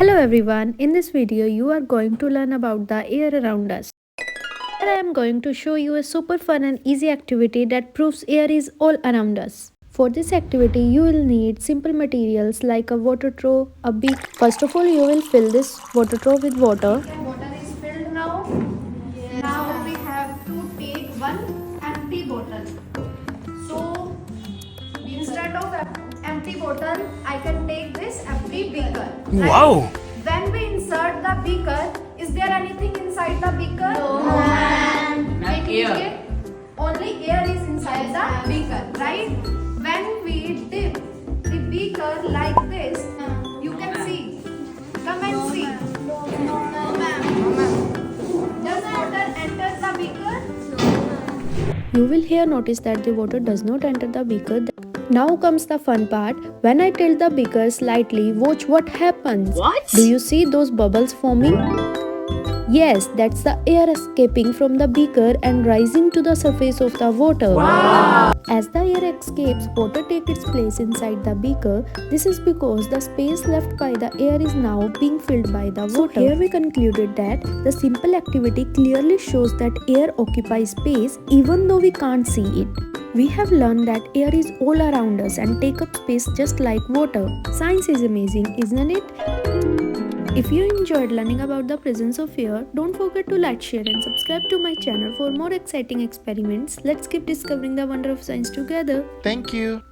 Hello everyone, in this video you are going to learn about the air around us. Here I am going to show you a super fun and easy activity that proves air is all around us. For this activity you will need simple materials like a water straw, a beak. First of all you will fill this water straw with water. Water is filled now. Yes. Now we have to take one empty bottle. So instead of empty bottle, I can take this empty beaker. Right? Wow! When we insert the beaker, is there anything inside the beaker? No. Air. Only air is inside the beaker, right? When we dip the beaker like this, you can see. Come and see. No, ma'am. Does water enter the beaker? You will here notice that the water does not enter the beaker. Now comes the fun part. When I tilt the beaker slightly, watch what happens. What? Do you see those bubbles forming? Yes, that's the air escaping from the beaker and rising to the surface of the water. Wow! As the air escapes, water takes its place inside the beaker. This is because the space left by the air is now being filled by the water. So here we concluded that the simple activity clearly shows that air occupies space even though we can't see it. We have learned that air is all around us and take up space just like water. Science is amazing, isn't it? If you enjoyed learning about the presence of air, don't forget to like, share and subscribe to my channel for more exciting experiments. Let's keep discovering the wonder of science together. Thank you.